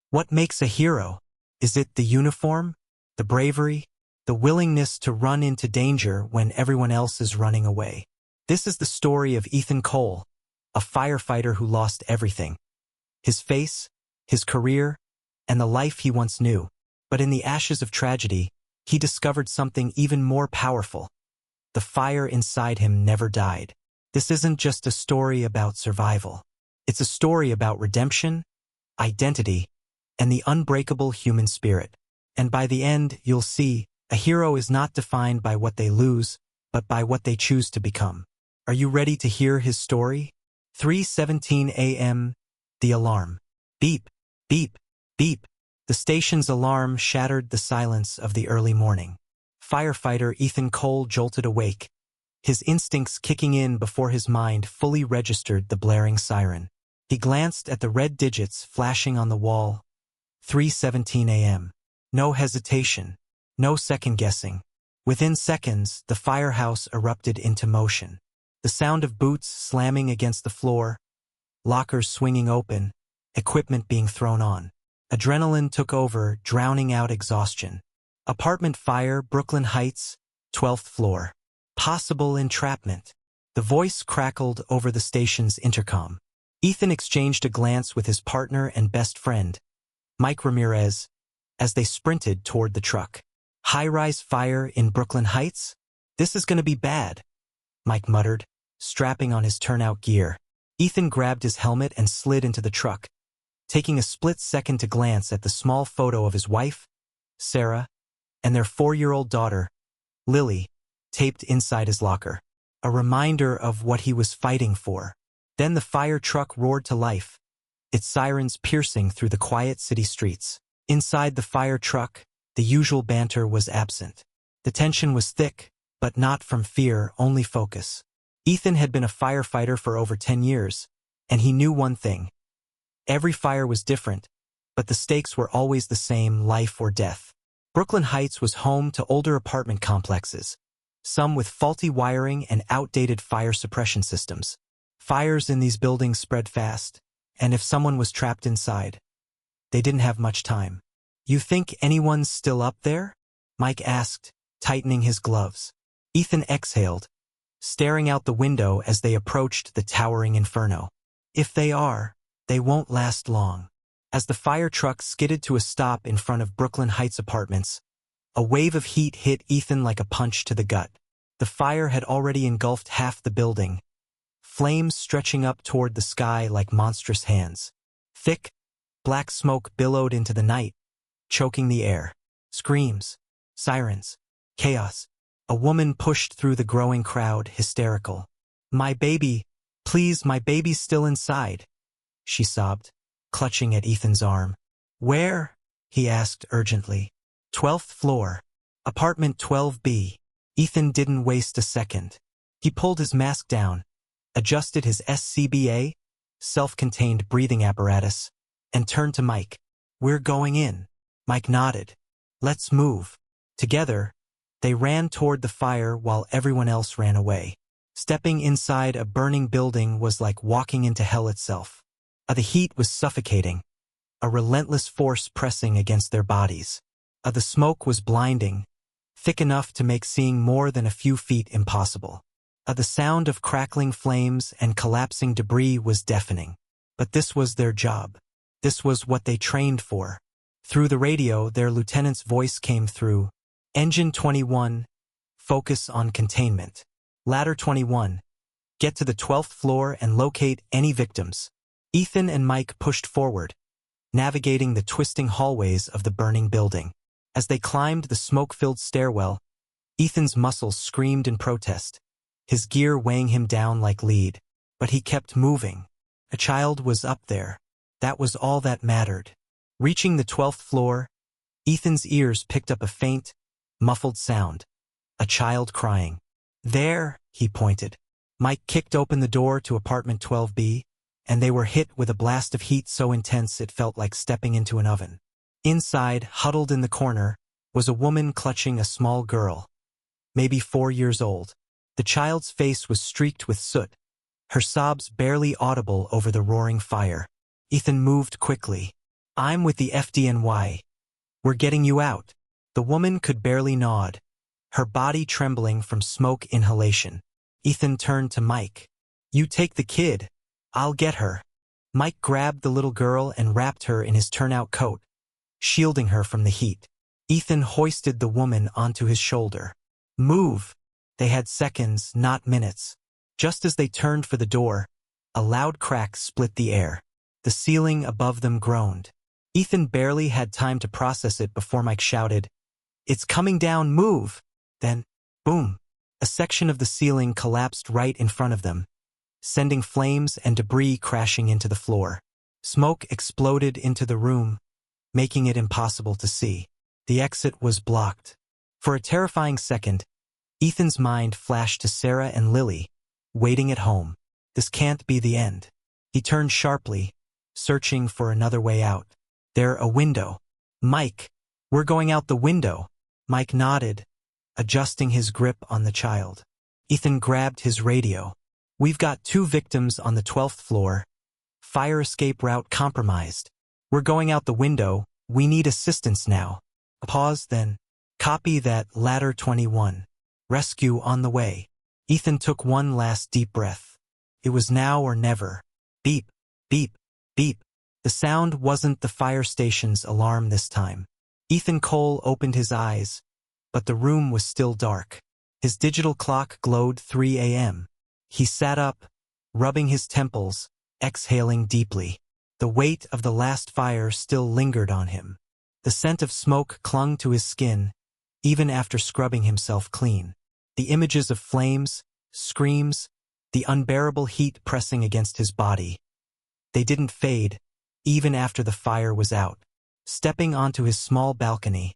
What makes a hero? Is it the uniform, the bravery, the willingness to run into danger when everyone else is running away? This is the story of Ethan Cole, a firefighter who lost everything. His face, his career, and the life he once knew. But in the ashes of tragedy, he discovered something even more powerful. The fire inside him never died. This isn't just a story about survival. It's a story about redemption, identity, and the unbreakable human spirit. And by the end, you'll see, a hero is not defined by what they lose, but by what they choose to become. Are you ready to hear his story? 3:17 a.m. The alarm. Beep, beep, beep. The station's alarm shattered the silence of the early morning. Firefighter Ethan Cole jolted awake, his instincts kicking in before his mind fully registered the blaring siren. He glanced at the red digits flashing on the wall. 3:17 a.m. No hesitation, no second-guessing. Within seconds, the firehouse erupted into motion. The sound of boots slamming against the floor, lockers swinging open, equipment being thrown on. Adrenaline took over, drowning out exhaustion. Apartment fire, Brooklyn Heights, 12th floor. Possible entrapment. The voice crackled over the station's intercom. Ethan exchanged a glance with his partner and best friend, Mike Ramirez, as they sprinted toward the truck. High-rise fire in Brooklyn Heights? This is gonna be bad, Mike muttered, strapping on his turnout gear. Ethan grabbed his helmet and slid into the truck, taking a split second to glance at the small photo of his wife, Sarah, and their 4-year-old daughter, Lily, taped inside his locker. A reminder of what he was fighting for. Then the fire truck roared to life, its sirens piercing through the quiet city streets. Inside the fire truck, the usual banter was absent. The tension was thick, but not from fear, only focus. Ethan had been a firefighter for over 10 years, and he knew one thing. Every fire was different, but the stakes were always the same, life or death. Brooklyn Heights was home to older apartment complexes, some with faulty wiring and outdated fire suppression systems. Fires in these buildings spread fast, and if someone was trapped inside, they didn't have much time. "You think anyone's still up there?" Mike asked, tightening his gloves. Ethan exhaled, staring out the window as they approached the towering inferno. "If they are, they won't last long." As the fire truck skidded to a stop in front of Brooklyn Heights apartments, a wave of heat hit Ethan like a punch to the gut. The fire had already engulfed half the building, flames stretching up toward the sky like monstrous hands. Thick, black smoke billowed into the night, choking the air. Screams, sirens, chaos. A woman pushed through the growing crowd, hysterical. "My baby, please, my baby's still inside," she sobbed, clutching at Ethan's arm. "Where?" he asked urgently. 12th floor, apartment 12B. Ethan didn't waste a second. He pulled his mask down, adjusted his SCBA, self-contained breathing apparatus, and turned to Mike. "We're going in." Mike nodded. "Let's move." Together, they ran toward the fire while everyone else ran away. Stepping inside a burning building was like walking into hell itself. The heat was suffocating, a relentless force pressing against their bodies. The smoke was blinding, thick enough to make seeing more than a few feet impossible. The sound of crackling flames and collapsing debris was deafening. But this was their job. This was what they trained for. Through the radio, their lieutenant's voice came through. "Engine 21, focus on containment. Ladder 21, get to the 12th floor and locate any victims." Ethan and Mike pushed forward, navigating the twisting hallways of the burning building. As they climbed the smoke-filled stairwell, Ethan's muscles screamed in protest, his gear weighing him down like lead. But he kept moving. A child was up there. That was all that mattered. Reaching the 12th floor, Ethan's ears picked up a faint, muffled sound. A child crying. "There," he pointed. Mike kicked open the door to apartment 12B, and they were hit with a blast of heat so intense it felt like stepping into an oven. Inside, huddled in the corner, was a woman clutching a small girl, maybe 4 years old. The child's face was streaked with soot, her sobs barely audible over the roaring fire. Ethan moved quickly, I'm with the FDNY. We're getting you out. The woman could barely nod, her body trembling from smoke inhalation. Ethan turned to Mike. You take the kid. I'll get her. Mike grabbed the little girl and wrapped her in his turnout coat, shielding her from the heat. Ethan hoisted the woman onto his shoulder. Move. They had seconds, not minutes. Just as they turned for the door, a loud crack split the air. The ceiling above them groaned. Ethan barely had time to process it before Mike shouted, "It's coming down, move!" Then, boom! A section of the ceiling collapsed right in front of them, sending flames and debris crashing into the floor. Smoke exploded into the room, making it impossible to see. The exit was blocked. For a terrifying second, Ethan's mind flashed to Sarah and Lily, waiting at home. This can't be the end. He turned sharply, searching for another way out. There, a window. Mike, we're going out the window. Mike nodded, adjusting his grip on the child. Ethan grabbed his radio. We've got 2 victims on the 12th floor. Fire escape route compromised. We're going out the window. We need assistance now. A pause, then. Copy that, ladder 21. Rescue on the way. Ethan took one last deep breath. It was now or never. Beep, beep, beep. The sound wasn't the fire station's alarm this time. Ethan Cole opened his eyes, but the room was still dark. His digital clock glowed 3 a.m. He sat up, rubbing his temples, exhaling deeply. The weight of the last fire still lingered on him. The scent of smoke clung to his skin, even after scrubbing himself clean. The images of flames, screams, the unbearable heat pressing against his body. They didn't fade, even after the fire was out. Stepping onto his small balcony,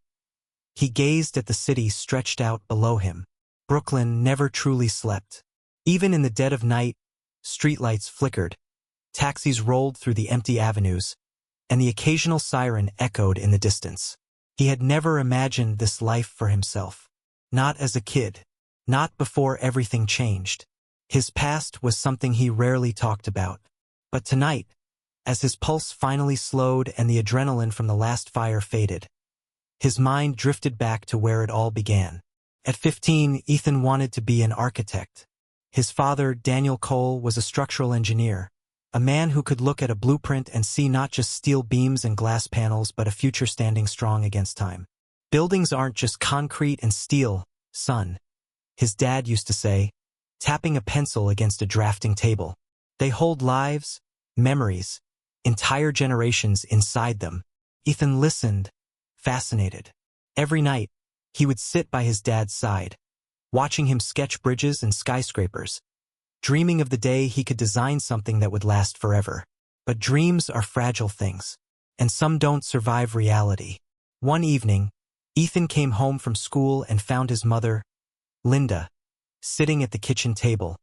he gazed at the city stretched out below him. Brooklyn never truly slept. Even in the dead of night, streetlights flickered, taxis rolled through the empty avenues, and the occasional siren echoed in the distance. He had never imagined this life for himself. Not as a kid. Not before everything changed. His past was something he rarely talked about. But tonight, as his pulse finally slowed and the adrenaline from the last fire faded, his mind drifted back to where it all began. At 15, Ethan wanted to be an architect. His father, Daniel Cole, was a structural engineer, a man who could look at a blueprint and see not just steel beams and glass panels but a future standing strong against time. Buildings aren't just concrete and steel, son, his dad used to say, tapping a pencil against a drafting table. They hold lives, memories, entire generations inside them. Ethan listened, fascinated. Every night, he would sit by his dad's side, watching him sketch bridges and skyscrapers, dreaming of the day he could design something that would last forever. But dreams are fragile things, and some don't survive reality. One evening, Ethan came home from school and found his mother, Linda, sitting at the kitchen table,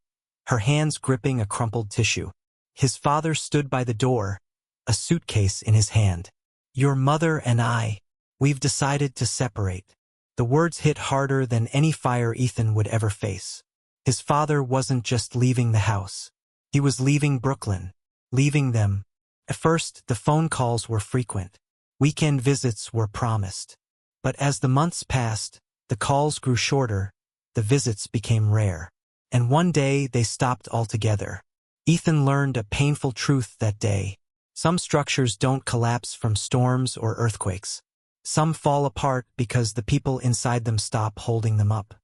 her hands gripping a crumpled tissue. His father stood by the door, a suitcase in his hand. Your mother and I, we've decided to separate. The words hit harder than any fire Ethan would ever face. His father wasn't just leaving the house. He was leaving Brooklyn, leaving them. At first, the phone calls were frequent. Weekend visits were promised. But as the months passed, the calls grew shorter, the visits became rare. And one day they stopped altogether. Ethan learned a painful truth that day. Some structures don't collapse from storms or earthquakes. Some fall apart because the people inside them stop holding them up.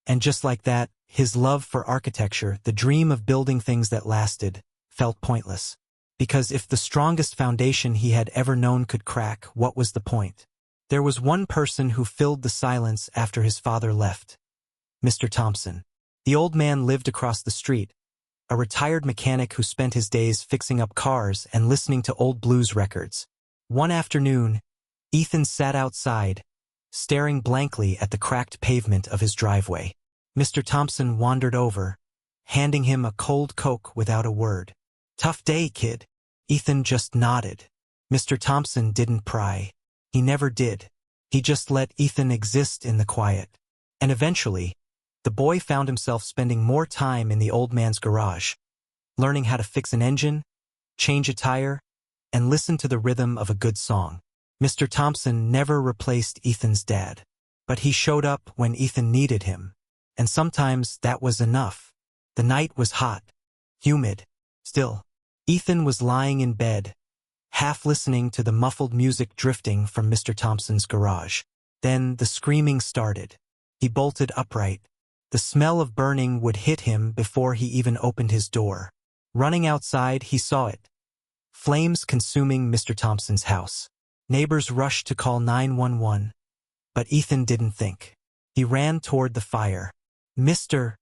And just like that, his love for architecture, the dream of building things that lasted, felt pointless. Because if the strongest foundation he had ever known could crack, what was the point? There was one person who filled the silence after his father left. Mr. Thompson. The old man lived across the street, a retired mechanic who spent his days fixing up cars and listening to old blues records. One afternoon, Ethan sat outside, staring blankly at the cracked pavement of his driveway. Mr. Thompson wandered over, handing him a cold Coke without a word. Tough day, kid. Ethan just nodded. Mr. Thompson didn't pry. He never did. He just let Ethan exist in the quiet. And eventually, the boy found himself spending more time in the old man's garage, learning how to fix an engine, change a tire, and listen to the rhythm of a good song. Mr. Thompson never replaced Ethan's dad, but he showed up when Ethan needed him, and sometimes that was enough. The night was hot, humid, still. Ethan was lying in bed, half listening to the muffled music drifting from Mr. Thompson's garage. Then the screaming started. He bolted upright. The smell of burning would hit him before he even opened his door. Running outside, he saw it. Flames consuming Mr. Thompson's house. Neighbors rushed to call 911, but Ethan didn't think. He ran toward the fire. "Mr.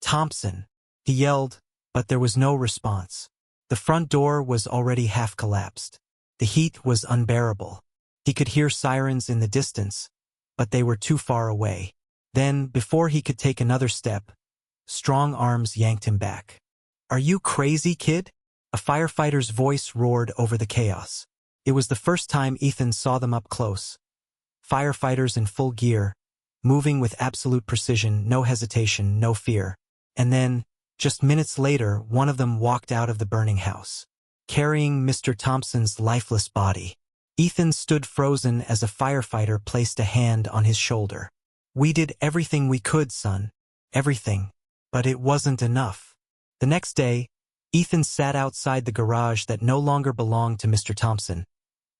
Thompson," he yelled, but there was no response. The front door was already half collapsed. The heat was unbearable. He could hear sirens in the distance, but they were too far away. Then, before he could take another step, strong arms yanked him back. "Are you crazy, kid?" A firefighter's voice roared over the chaos. It was the first time Ethan saw them up close. Firefighters in full gear, moving with absolute precision, no hesitation, no fear. And then, just minutes later, one of them walked out of the burning house, carrying Mr. Thompson's lifeless body. Ethan stood frozen as a firefighter placed a hand on his shoulder. "We did everything we could, son. Everything. But it wasn't enough." The next day, Ethan sat outside the garage that no longer belonged to Mr. Thompson,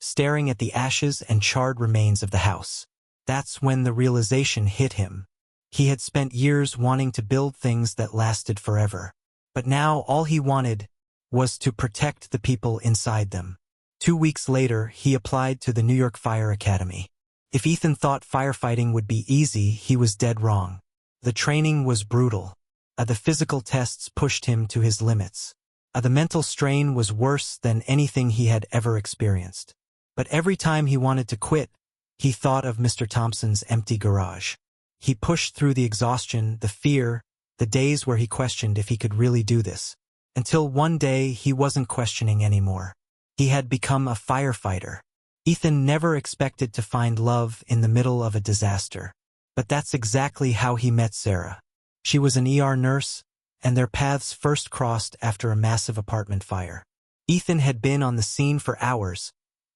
staring at the ashes and charred remains of the house. That's when the realization hit him. He had spent years wanting to build things that lasted forever. But now all he wanted was to protect the people inside them. 2 weeks later, he applied to the New York Fire Academy. If Ethan thought firefighting would be easy, he was dead wrong. The training was brutal. The physical tests pushed him to his limits. The mental strain was worse than anything he had ever experienced. But every time he wanted to quit, he thought of Mr. Thompson's empty garage. He pushed through the exhaustion, the fear, the days where he questioned if he could really do this. Until one day he wasn't questioning anymore. He had become a firefighter. Ethan never expected to find love in the middle of a disaster. But that's exactly how he met Sarah. She was an ER nurse, and their paths first crossed after a massive apartment fire. Ethan had been on the scene for hours,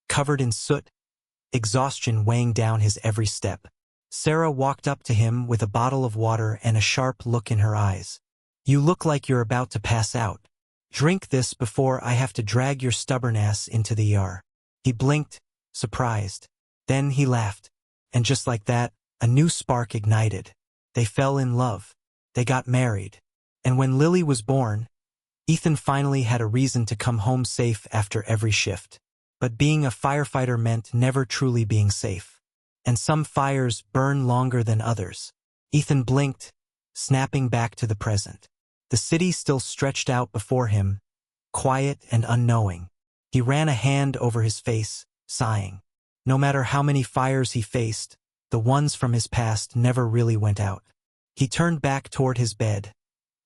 covered in soot, exhaustion weighing down his every step. Sarah walked up to him with a bottle of water and a sharp look in her eyes. "You look like you're about to pass out. Drink this before I have to drag your stubborn ass into the ER." He blinked, surprised. Then he laughed. And just like that, a new spark ignited. They fell in love. They got married. And when Lily was born, Ethan finally had a reason to come home safe after every shift. But being a firefighter meant never truly being safe. And some fires burn longer than others. Ethan blinked, snapping back to the present. The city still stretched out before him, quiet and unknowing. He ran a hand over his face, sighing. No matter how many fires he faced, the ones from his past never really went out. He turned back toward his bed,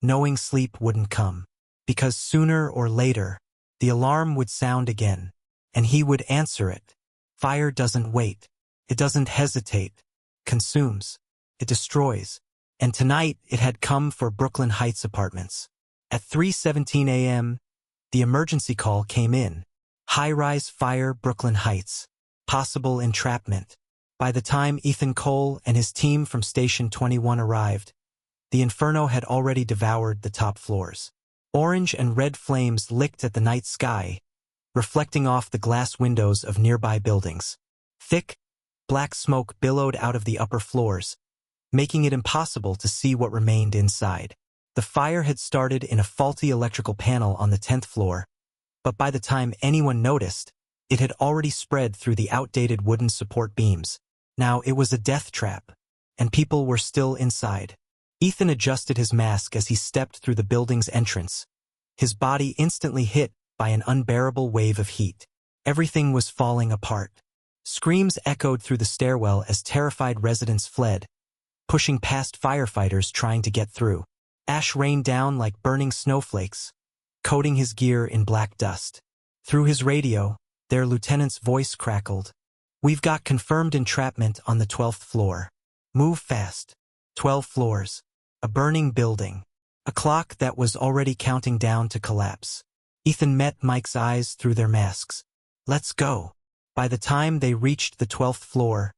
knowing sleep wouldn't come. Because sooner or later, the alarm would sound again, and he would answer it. Fire doesn't wait. It doesn't hesitate. Consumes. It destroys. And tonight it had come for Brooklyn Heights Apartments. At 3:17 a.m., the emergency call came in. High-rise fire, Brooklyn Heights. Possible entrapment. By the time Ethan Cole and his team from Station 21 arrived, the inferno had already devoured the top floors. Orange and red flames licked at the night sky, reflecting off the glass windows of nearby buildings. Thick, black smoke billowed out of the upper floors, making it impossible to see what remained inside. The fire had started in a faulty electrical panel on the 10th floor, but by the time anyone noticed, it had already spread through the outdated wooden support beams. Now it was a death trap, and people were still inside. Ethan adjusted his mask as he stepped through the building's entrance, his body instantly hit by an unbearable wave of heat. Everything was falling apart. Screams echoed through the stairwell as terrified residents fled, pushing past firefighters trying to get through. Ash rained down like burning snowflakes, coating his gear in black dust. Through his radio, their lieutenant's voice crackled. "We've got confirmed entrapment on the 12th floor. Move fast." 12 floors. A burning building. A clock that was already counting down to collapse. Ethan met Mike's eyes through their masks. Let's go. By the time they reached the 12th floor,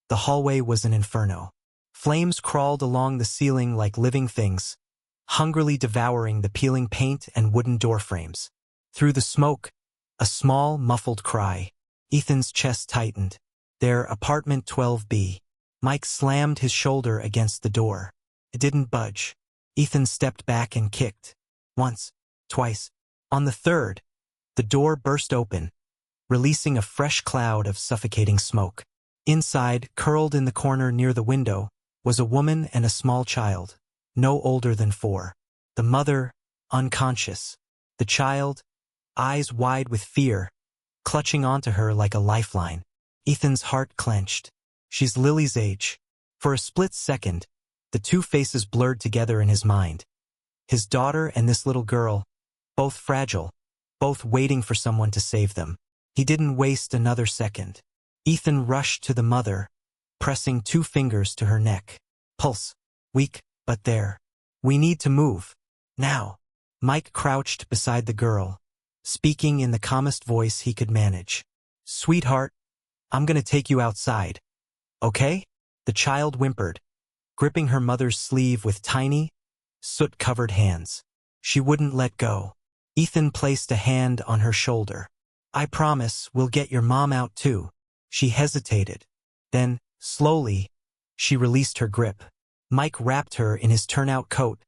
the hallway was an inferno. Flames crawled along the ceiling like living things, hungrily devouring the peeling paint and wooden door frames. Through the smoke, a small, muffled cry. Ethan's chest tightened. Their apartment 12B. Mike slammed his shoulder against the door. It didn't budge. Ethan stepped back and kicked. Once, twice. On the third, the door burst open, releasing a fresh cloud of suffocating smoke. Inside, curled in the corner near the window, was a woman and a small child, no older than 4. The mother, unconscious. The child, eyes wide with fear, clutching onto her like a lifeline. Ethan's heart clenched. She's Lily's age. For a split second, the two faces blurred together in his mind. His daughter and this little girl, both fragile, both waiting for someone to save them. He didn't waste another second. Ethan rushed to the mother, pressing 2 fingers to her neck. Pulse, weak, but there. We need to move. Now. Mike crouched beside the girl, speaking in the calmest voice he could manage. Sweetheart, I'm gonna take you outside. Okay? The child whimpered, gripping her mother's sleeve with tiny, soot-covered hands. She wouldn't let go. Ethan placed a hand on her shoulder. I promise we'll get your mom out too. She hesitated. Then, slowly, she released her grip. Mike wrapped her in his turnout coat,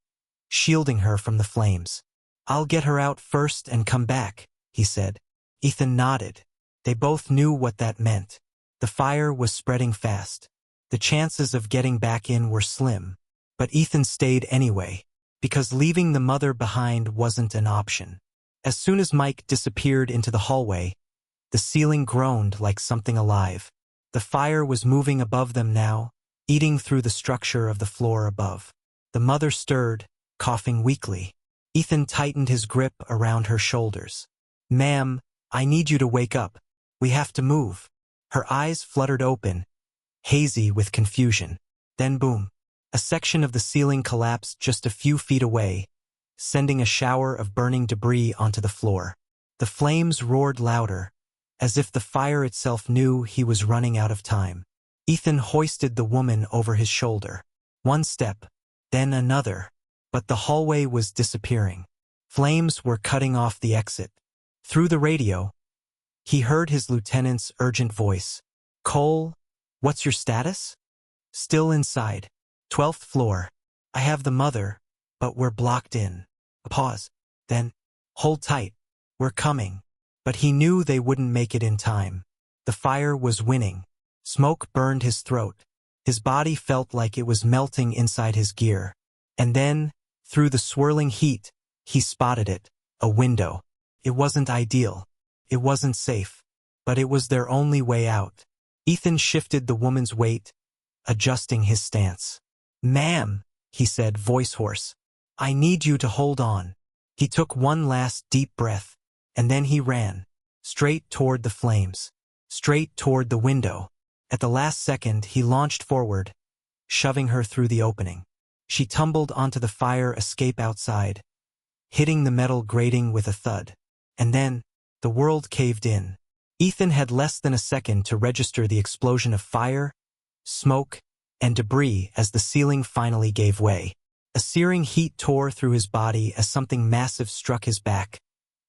shielding her from the flames. I'll get her out first and come back, he said. Ethan nodded. They both knew what that meant. The fire was spreading fast. The chances of getting back in were slim. But Ethan stayed anyway, because leaving the mother behind wasn't an option. As soon as Mike disappeared into the hallway, the ceiling groaned like something alive. The fire was moving above them now, eating through the structure of the floor above. The mother stirred, coughing weakly. Ethan tightened his grip around her shoulders. Ma'am, I need you to wake up. We have to move. Her eyes fluttered open, hazy with confusion. Then boom. A section of the ceiling collapsed just a few feet away, sending a shower of burning debris onto the floor. The flames roared louder, as if the fire itself knew he was running out of time. Ethan hoisted the woman over his shoulder. One step, then another, but the hallway was disappearing. Flames were cutting off the exit. Through the radio, he heard his lieutenant's urgent voice. Cole, what's your status? Still inside. 12th floor. I have the mother, but we're blocked in. A pause. Then, hold tight. We're coming. But he knew they wouldn't make it in time. The fire was winning. Smoke burned his throat. His body felt like it was melting inside his gear. And then, through the swirling heat, he spotted it. A window. It wasn't ideal. It wasn't safe. But it was their only way out. Ethan shifted the woman's weight, adjusting his stance. Ma'am, he said, voice hoarse. I need you to hold on. He took one last deep breath, and then he ran. Straight toward the flames. Straight toward the window. At the last second, he launched forward, shoving her through the opening. She tumbled onto the fire escape outside, hitting the metal grating with a thud. And then, the world caved in. Ethan had less than a second to register the explosion of fire, smoke, and debris as the ceiling finally gave way. A searing heat tore through his body as something massive struck his back,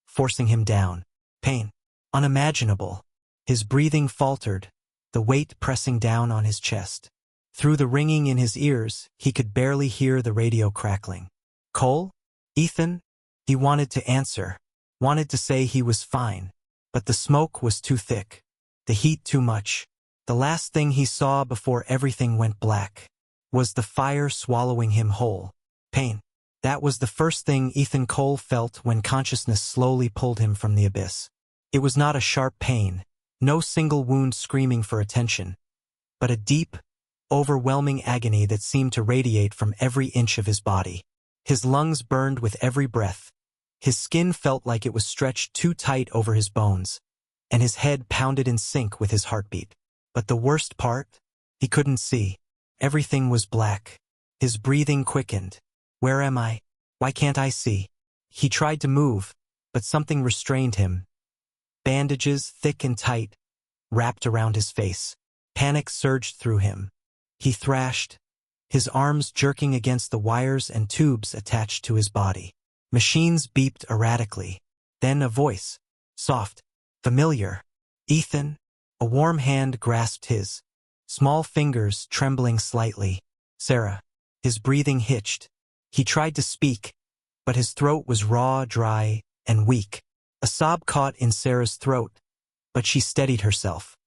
forcing him down. Pain. Unimaginable. His breathing faltered, the weight pressing down on his chest. Through the ringing in his ears, he could barely hear the radio crackling. Cole? Ethan? He wanted to answer, wanted to say he was fine, but the smoke was too thick, the heat too much. The last thing he saw before everything went black was the fire swallowing him whole. Pain. That was the first thing Ethan Cole felt when consciousness slowly pulled him from the abyss. It was not a sharp pain, no single wound screaming for attention, but a deep, overwhelming agony that seemed to radiate from every inch of his body. His lungs burned with every breath. His skin felt like it was stretched too tight over his bones, and his head pounded in sync with his heartbeat. But the worst part? He couldn't see. Everything was black. His breathing quickened. Where am I? Why can't I see? He tried to move, but something restrained him. bandages, thick and tight, wrapped around his face. Panic surged through him. He thrashed, his arms jerking against the wires and tubes attached to his body. Machines beeped erratically. Then a voice. Soft. Familiar. Ethan. A warm hand grasped his. Small fingers trembling slightly. Sarah. His breathing hitched. He tried to speak, but his throat was raw, dry, and weak. A sob caught in Sarah's throat, but she steadied herself.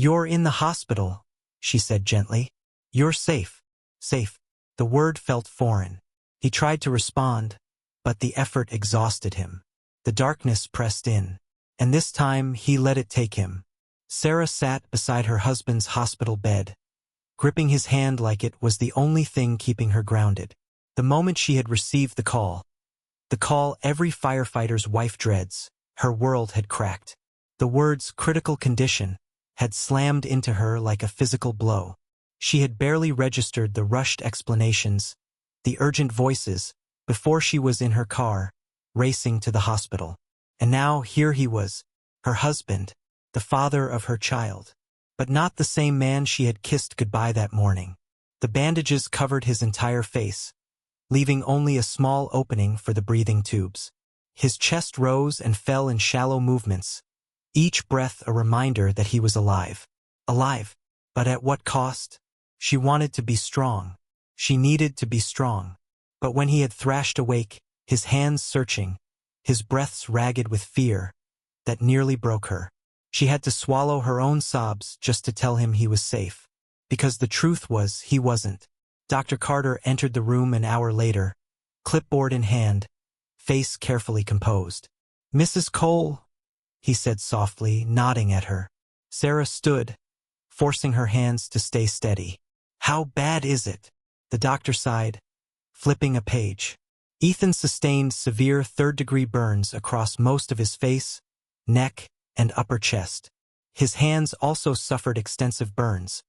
"You're in the hospital," she said gently. "You're safe." Safe. The word felt foreign. He tried to respond, but the effort exhausted him. The darkness pressed in, and this time he let it take him. Sarah sat beside her husband's hospital bed, gripping his hand like it was the only thing keeping her grounded. The moment she had received the call every firefighter's wife dreads, her world had cracked. The words "critical condition" had slammed into her like a physical blow. She had barely registered the rushed explanations, the urgent voices, before she was in her car, racing to the hospital. And now here he was, her husband, the father of her child. But not the same man she had kissed goodbye that morning. The bandages covered his entire face, leaving only a small opening for the breathing tubes. His chest rose and fell in shallow movements, each breath a reminder that he was alive. Alive, but at what cost? She wanted to be strong. She needed to be strong. But when he had thrashed awake, his hands searching, his breaths ragged with fear, that nearly broke her. She had to swallow her own sobs just to tell him he was safe. Because the truth was, he wasn't. Dr. Carter entered the room an hour later, clipboard in hand, face carefully composed. "Mrs. Cole," he said softly, nodding at her. Sarah stood, forcing her hands to stay steady. "How bad is it?" The doctor sighed, flipping a page. Ethan sustained severe third-degree burns across most of his face, neck, and upper chest. His hands also suffered extensive burns,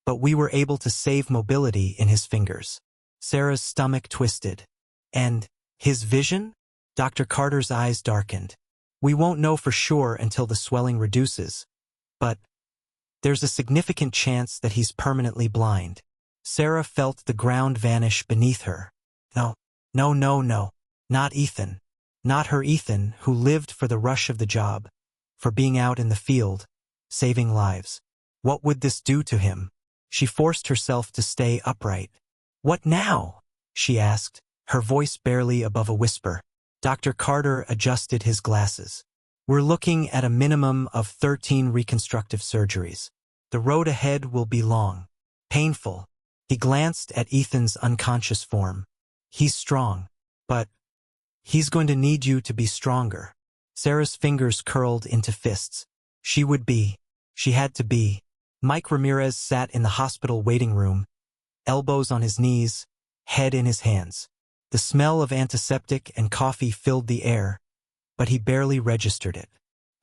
but we were able to save mobility in his fingers. Sarah's stomach twisted. "And his vision?" Dr. Carter's eyes darkened. "We won't know for sure until the swelling reduces, but there's a significant chance that he's permanently blind." Sarah felt the ground vanish beneath her. No, not Ethan. Not her Ethan, who lived for the rush of the job, for being out in the field, saving lives. What would this do to him? She forced herself to stay upright. "What now?" she asked, her voice barely above a whisper. Dr. Carter adjusted his glasses. "We're looking at a minimum of 13 reconstructive surgeries. The road ahead will be long, painful." He glanced at Ethan's unconscious form. "He's strong, but he's going to need you to be stronger." Sarah's fingers curled into fists. She had to be. Mike Ramirez sat in the hospital waiting room, elbows on his knees, head in his hands. The smell of antiseptic and coffee filled the air, but he barely registered it.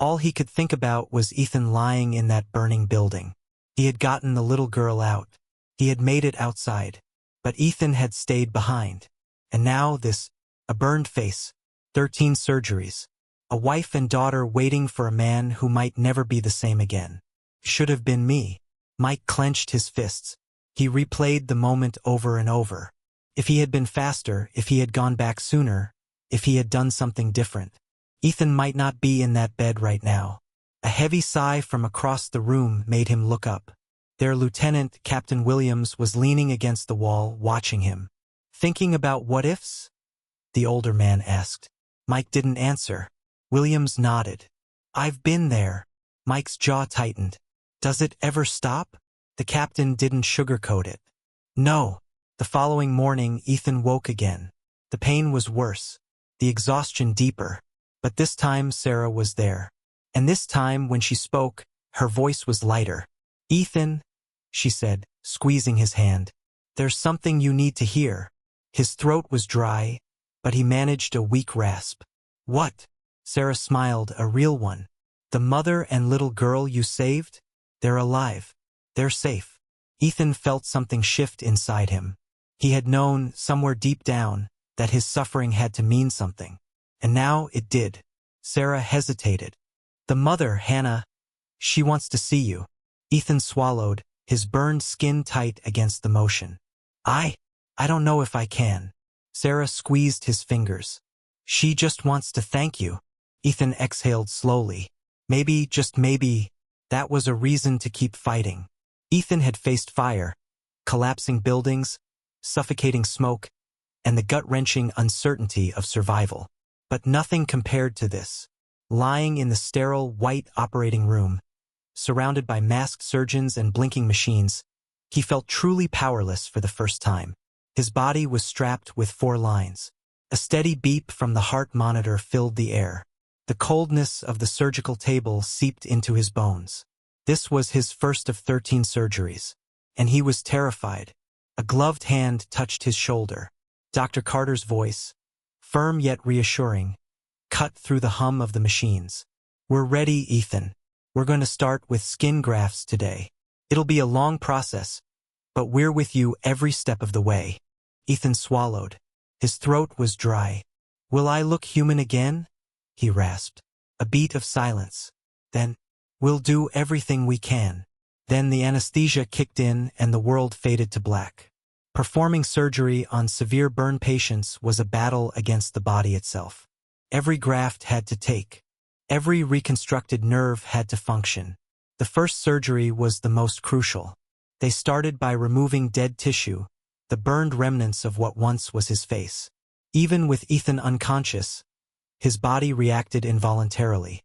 All he could think about was Ethan lying in that burning building. He had gotten the little girl out. He had made it outside, but Ethan had stayed behind. And now this, a burned face, 13 surgeries, a wife and daughter waiting for a man who might never be the same again. Should have been me. Mike clenched his fists. He replayed the moment over and over. If he had been faster, if he had gone back sooner, if he had done something different. Ethan might not be in that bed right now. A heavy sigh from across the room made him look up. Their lieutenant, Captain Williams, was leaning against the wall, watching him. "Thinking about what-ifs?" the older man asked. Mike didn't answer. Williams nodded. "I've been there." Mike's jaw tightened. "Does it ever stop?" The captain didn't sugarcoat it. "No." The following morning, Ethan woke again. The pain was worse, the exhaustion deeper, but this time Sarah was there. And this time, when she spoke, her voice was lighter. "Ethan," she said, squeezing his hand, "there's something you need to hear." His throat was dry, but he managed a weak rasp. "What?" Sarah smiled, a real one. "The mother and little girl you saved? They're alive. They're safe." Ethan felt something shift inside him. He had known, somewhere deep down, that his suffering had to mean something. And now it did. Sarah hesitated. The mother, Hannah, she wants to see you. Ethan swallowed, his burned skin tight against the motion. I don't know if I can. Sarah squeezed his fingers. She just wants to thank you. Ethan exhaled slowly. Maybe, just maybe, that was a reason to keep fighting. Ethan had faced fire, collapsing buildings, suffocating smoke, and the gut-wrenching uncertainty of survival. But nothing compared to this. Lying in the sterile, white operating room, surrounded by masked surgeons and blinking machines, he felt truly powerless for the first time. His body was strapped with 4 lines. A steady beep from the heart monitor filled the air. The coldness of the surgical table seeped into his bones. This was his first of 13 surgeries, and he was terrified. A gloved hand touched his shoulder. Dr. Carter's voice, firm yet reassuring, cut through the hum of the machines. "We're ready, Ethan. We're going to start with skin grafts today. It'll be a long process, but we're with you every step of the way." Ethan swallowed. His throat was dry. "Will I look human again?" he rasped. A beat of silence. Then, "We'll do everything we can." Then the anesthesia kicked in and the world faded to black. Performing surgery on severe burn patients was a battle against the body itself. Every graft had to take. Every reconstructed nerve had to function. The first surgery was the most crucial. They started by removing dead tissue, the burned remnants of what once was his face. Even with Ethan unconscious, his body reacted involuntarily,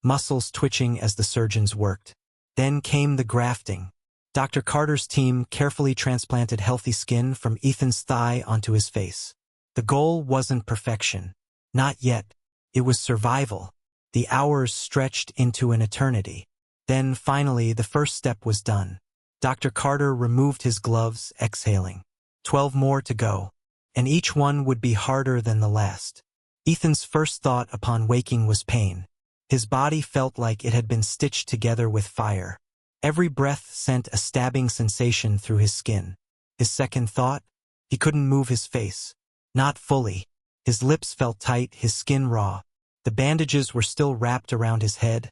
muscles twitching as the surgeons worked. Then came the grafting. Dr. Carter's team carefully transplanted healthy skin from Ethan's thigh onto his face. The goal wasn't perfection. Not yet. It was survival. The hours stretched into an eternity. Then, finally, the first step was done. Dr. Carter removed his gloves, exhaling. 12 more to go, and each one would be harder than the last. Ethan's first thought upon waking was pain. His body felt like it had been stitched together with fire. Every breath sent a stabbing sensation through his skin. His second thought? He couldn't move his face. Not fully. His lips felt tight, his skin raw. The bandages were still wrapped around his head.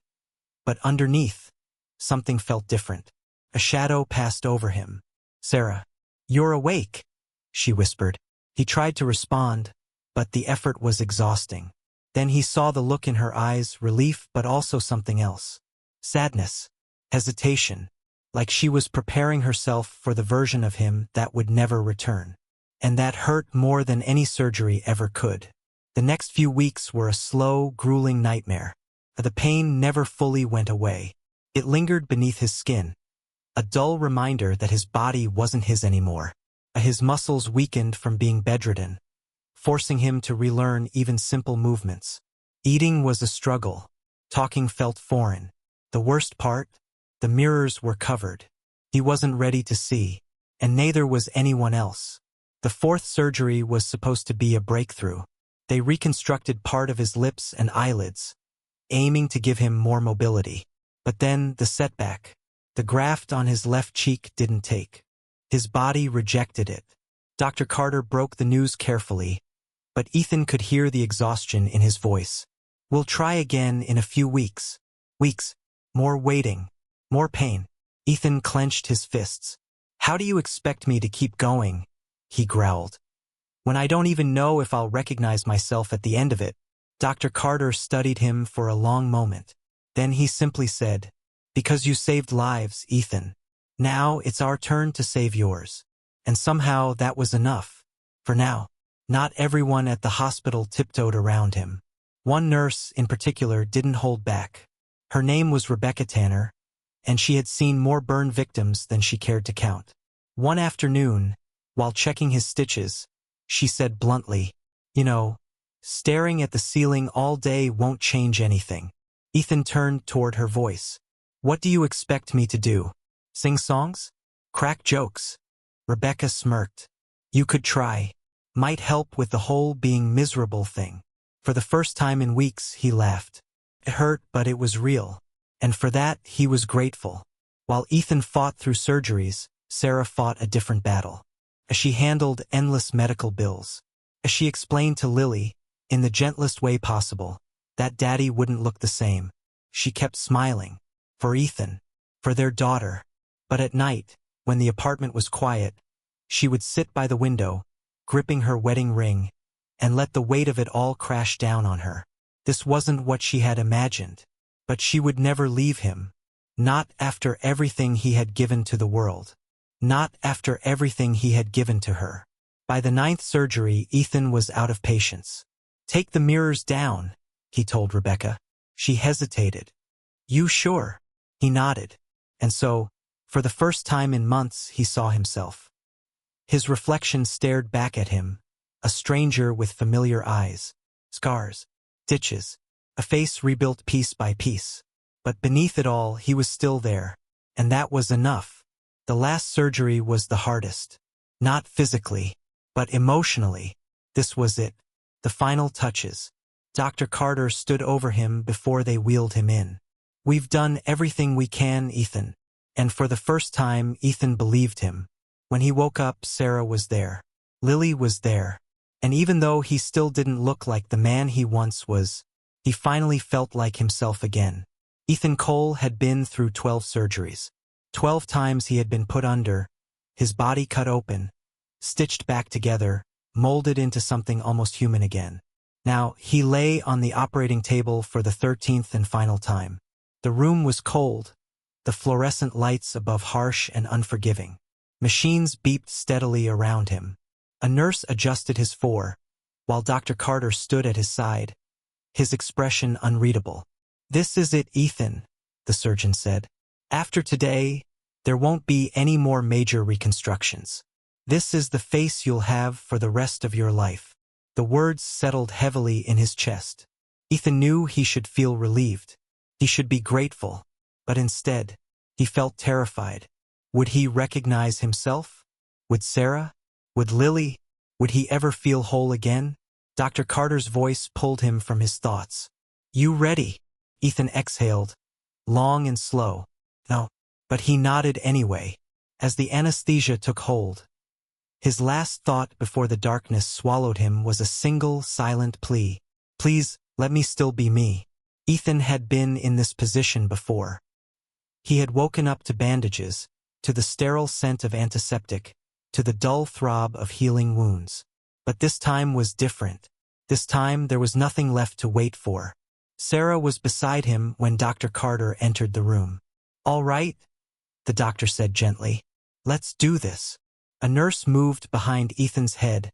But underneath, something felt different. A shadow passed over him. "Sarah, you're awake," she whispered. He tried to respond, but the effort was exhausting. Then he saw the look in her eyes, relief but also something else. Sadness. Hesitation. Like she was preparing herself for the version of him that would never return. And that hurt more than any surgery ever could. The next few weeks were a slow, grueling nightmare. The pain never fully went away. It lingered beneath his skin. A dull reminder that his body wasn't his anymore. His muscles weakened from being bedridden, forcing him to relearn even simple movements. Eating was a struggle. Talking felt foreign. The worst part? The mirrors were covered. He wasn't ready to see, and neither was anyone else. The fourth surgery was supposed to be a breakthrough. They reconstructed part of his lips and eyelids, aiming to give him more mobility. But then the setback. The graft on his left cheek didn't take. His body rejected it. Dr. Carter broke the news carefully, but Ethan could hear the exhaustion in his voice. "We'll try again in a few weeks." Weeks. More waiting. More pain. Ethan clenched his fists. "How do you expect me to keep going?" he growled. "When I don't even know if I'll recognize myself at the end of it." Dr. Carter studied him for a long moment. Then he simply said, "Because you saved lives, Ethan. Now it's our turn to save yours." And somehow that was enough. For now. Not everyone at the hospital tiptoed around him. One nurse, in particular, didn't hold back. Her name was Rebecca Tanner, and she had seen more burn victims than she cared to count. One afternoon, while checking his stitches, she said bluntly, "You know, staring at the ceiling all day won't change anything." Ethan turned toward her voice. "What do you expect me to do? Sing songs? Crack jokes?" Rebecca smirked. "You could try. Might help with the whole being miserable thing." For the first time in weeks, he laughed. It hurt, but it was real. And for that, he was grateful. While Ethan fought through surgeries, Sarah fought a different battle. As she handled endless medical bills. As she explained to Lily, in the gentlest way possible, that Daddy wouldn't look the same. She kept smiling. For Ethan. For their daughter. But at night, when the apartment was quiet, she would sit by the window, gripping her wedding ring, and let the weight of it all crash down on her. This wasn't what she had imagined. But she would never leave him. Not after everything he had given to the world. Not after everything he had given to her. By the 9th surgery, Ethan was out of patience. "Take the mirrors down," he told Rebecca. She hesitated. "You sure?" He nodded. And so, for the first time in months, he saw himself. His reflection stared back at him, a stranger with familiar eyes, scars, stitches, a face rebuilt piece by piece. But beneath it all, he was still there, and that was enough. The last surgery was the hardest. Not physically, but emotionally. This was it. The final touches. Dr. Carter stood over him before they wheeled him in. "We've done everything we can, Ethan." And for the first time, Ethan believed him. When he woke up, Sarah was there. Lily was there. And even though he still didn't look like the man he once was, he finally felt like himself again. Ethan Cole had been through 12 surgeries. 12 times he had been put under, his body cut open, stitched back together, molded into something almost human again. Now, he lay on the operating table for the 13th and final time. The room was cold, the fluorescent lights above harsh and unforgiving. Machines beeped steadily around him. A nurse adjusted his while Dr. Carter stood at his side, his expression unreadable. "This is it, Ethan," the surgeon said. "After today, there won't be any more major reconstructions. This is the face you'll have for the rest of your life." The words settled heavily in his chest. Ethan knew he should feel relieved. He should be grateful. But instead, he felt terrified. Would he recognize himself? Would Sarah? Would Lily? Would he ever feel whole again? Dr. Carter's voice pulled him from his thoughts. "You ready?" Ethan exhaled, long and slow. No, but he nodded anyway, as the anesthesia took hold. His last thought before the darkness swallowed him was a single, silent plea. "Please, let me still be me." Ethan had been in this position before. He had woken up to bandages, to the sterile scent of antiseptic, to the dull throb of healing wounds. But this time was different. This time there was nothing left to wait for. Sarah was beside him when Dr. Carter entered the room. "All right," the doctor said gently. "Let's do this." A nurse moved behind Ethan's head,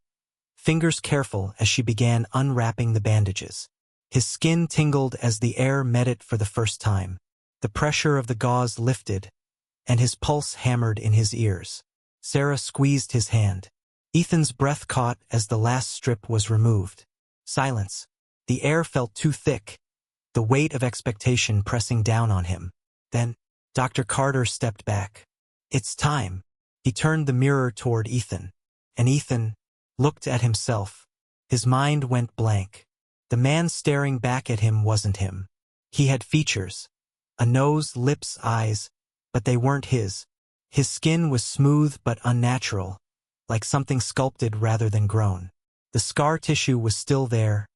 fingers careful as she began unwrapping the bandages. His skin tingled as the air met it for the first time. The pressure of the gauze lifted, and his pulse hammered in his ears. Sarah squeezed his hand. Ethan's breath caught as the last strip was removed. Silence. The air felt too thick, the weight of expectation pressing down on him. Then, Dr. Carter stepped back. "It's time." He turned the mirror toward Ethan, and Ethan looked at himself. His mind went blank. The man staring back at him wasn't him. He had features, a nose, lips, eyes, but they weren't his. His skin was smooth but unnatural, like something sculpted rather than grown. The scar tissue was still there,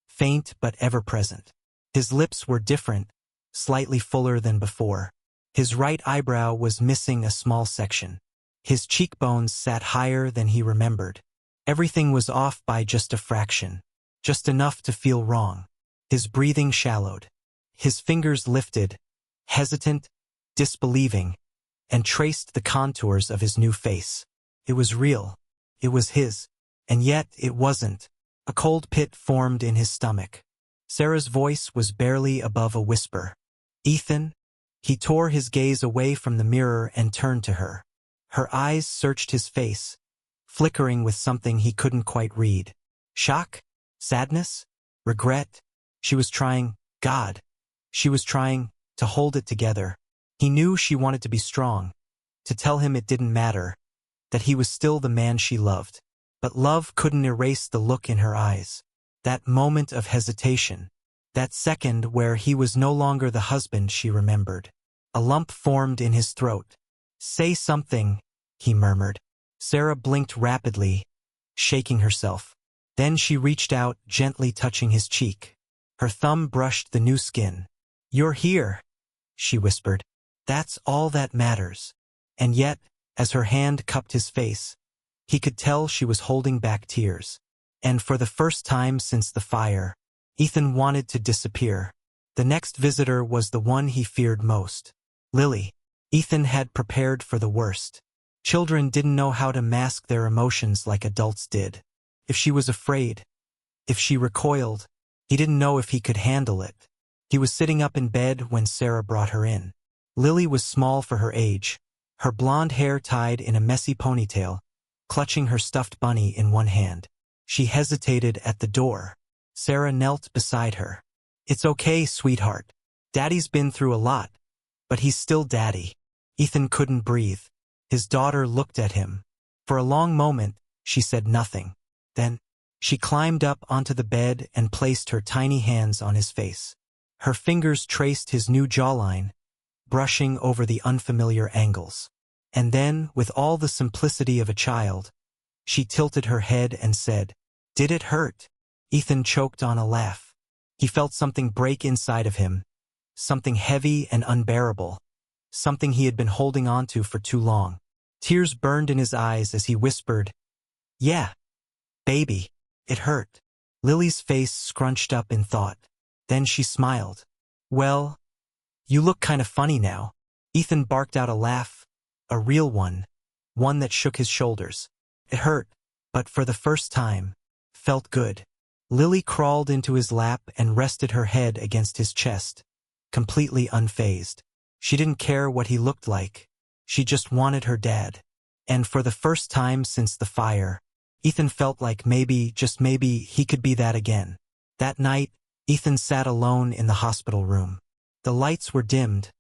faint but ever-present. His lips were different, slightly fuller than before. His right eyebrow was missing a small section. His cheekbones sat higher than he remembered. Everything was off by just a fraction, just enough to feel wrong. His breathing shallowed. His fingers lifted, hesitant, disbelieving, and traced the contours of his new face. It was real. It was his. And yet it wasn't. A cold pit formed in his stomach. Sarah's voice was barely above a whisper. "Ethan?" He tore his gaze away from the mirror and turned to her. Her eyes searched his face, flickering with something he couldn't quite read. Shock? Sadness? Regret? She was trying, God. She was trying to hold it together. He knew she wanted to be strong, to tell him it didn't matter, that he was still the man she loved. But love couldn't erase the look in her eyes. That moment of hesitation. That second where he was no longer the husband she remembered. A lump formed in his throat. "Say something," he murmured. Sarah blinked rapidly, shaking herself. Then she reached out, gently touching his cheek. Her thumb brushed the new skin. "You're here," she whispered. "That's all that matters." And yet, as her hand cupped his face, he could tell she was holding back tears. And for the first time since the fire, Ethan wanted to disappear. The next visitor was the one he feared most. Lily. Ethan had prepared for the worst. Children didn't know how to mask their emotions like adults did. If she was afraid, if she recoiled, he didn't know if he could handle it. He was sitting up in bed when Sarah brought her in. Lily was small for her age, her blonde hair tied in a messy ponytail, clutching her stuffed bunny in one hand. She hesitated at the door. Sarah knelt beside her. "It's okay, sweetheart. Daddy's been through a lot, but he's still Daddy." Ethan couldn't breathe. His daughter looked at him. For a long moment, she said nothing. Then, she climbed up onto the bed and placed her tiny hands on his face. Her fingers traced his new jawline, brushing over the unfamiliar angles. And then, with all the simplicity of a child, she tilted her head and said, "Did it hurt?" Ethan choked on a laugh. He felt something break inside of him, something heavy and unbearable, something he had been holding on to for too long. Tears burned in his eyes as he whispered, "Yeah, baby, it hurt." Lily's face scrunched up in thought. Then she smiled. "Well, you look kind of funny now." Ethan barked out a laugh, a real one that shook his shoulders. It hurt, but for the first time, felt good. Lily crawled into his lap and rested her head against his chest, completely unfazed. She didn't care what he looked like. She just wanted her dad. And for the first time since the fire, Ethan felt like maybe, just maybe, he could be that again. That night, Ethan sat alone in the hospital room. The lights were dimmed,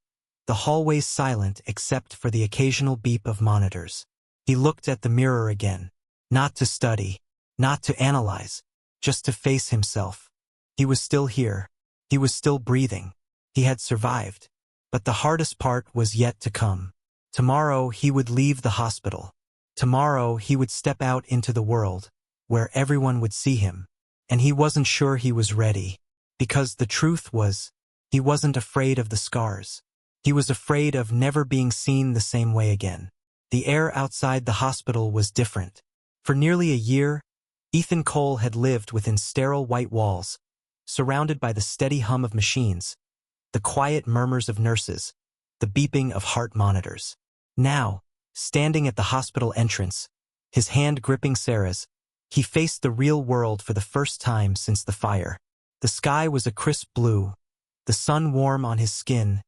the hallways silent except for the occasional beep of monitors. He looked at the mirror again, not to study, not to analyze, just to face himself. He was still here. He was still breathing. He had survived. But the hardest part was yet to come. Tomorrow he would leave the hospital. Tomorrow he would step out into the world, where everyone would see him. And he wasn't sure he was ready. Because the truth was, he wasn't afraid of the scars. He was afraid of never being seen the same way again. The air outside the hospital was different. For nearly a year, Ethan Cole had lived within sterile white walls, surrounded by the steady hum of machines, the quiet murmurs of nurses, the beeping of heart monitors. Now, standing at the hospital entrance, his hand gripping Sarah's, he faced the real world for the first time since the fire. The sky was a crisp blue, the sun warm on his skin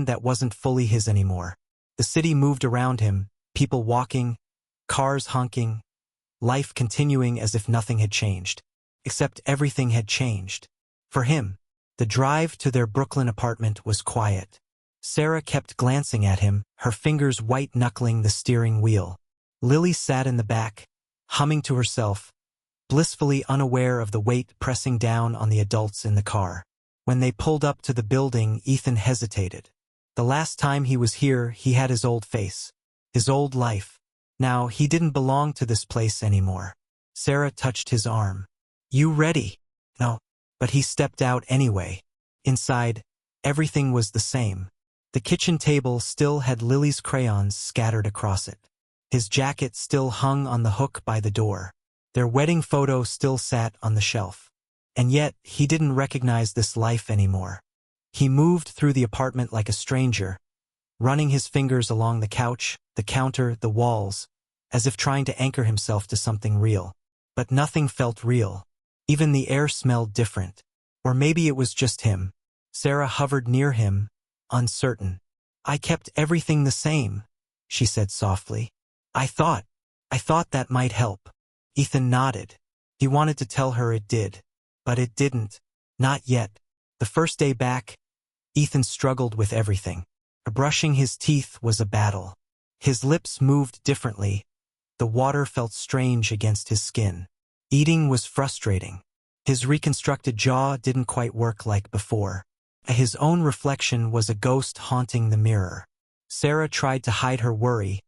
that wasn't fully his anymore. The city moved around him, people walking, cars honking, life continuing as if nothing had changed. Except everything had changed. For him, the drive to their Brooklyn apartment was quiet. Sarah kept glancing at him, her fingers white-knuckling the steering wheel. Lily sat in the back, humming to herself, blissfully unaware of the weight pressing down on the adults in the car. When they pulled up to the building, Ethan hesitated. The last time he was here, he had his old face, his old life. Now, he didn't belong to this place anymore. Sarah touched his arm. "You ready?" "No." But he stepped out anyway. Inside, everything was the same. The kitchen table still had Lily's crayons scattered across it. His jacket still hung on the hook by the door. Their wedding photo still sat on the shelf. And yet, he didn't recognize this life anymore. He moved through the apartment like a stranger, running his fingers along the couch, the counter, the walls, as if trying to anchor himself to something real. But nothing felt real. Even the air smelled different. Or maybe it was just him. Sarah hovered near him, uncertain. "I kept everything the same," she said softly. I thought that might help." Ethan nodded. He wanted to tell her it did. But it didn't. Not yet. The first day back, Ethan struggled with everything. Brushing his teeth was a battle. His lips moved differently. The water felt strange against his skin. Eating was frustrating. His reconstructed jaw didn't quite work like before. His own reflection was a ghost haunting the mirror. Sarah tried to hide her worry,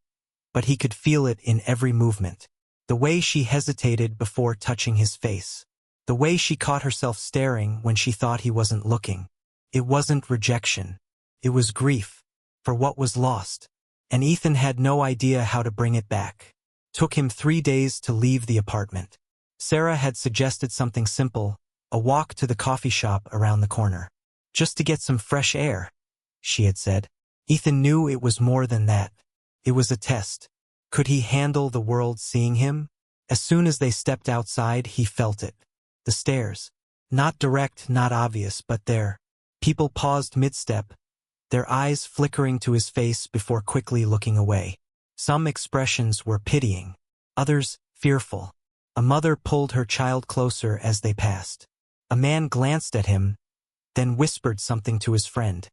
but he could feel it in every movement. The way she hesitated before touching his face. The way she caught herself staring when she thought he wasn't looking. It wasn't rejection. It was grief for what was lost. And Ethan had no idea how to bring it back. Took him 3 days to leave the apartment. Sarah had suggested something simple, a walk to the coffee shop around the corner. Just to get some fresh air, she had said. Ethan knew it was more than that. It was a test. Could he handle the world seeing him? As soon as they stepped outside, he felt it. The stares. Not direct, not obvious, but there. People paused mid-step, their eyes flickering to his face before quickly looking away. Some expressions were pitying, others fearful. A mother pulled her child closer as they passed. A man glanced at him, then whispered something to his friend.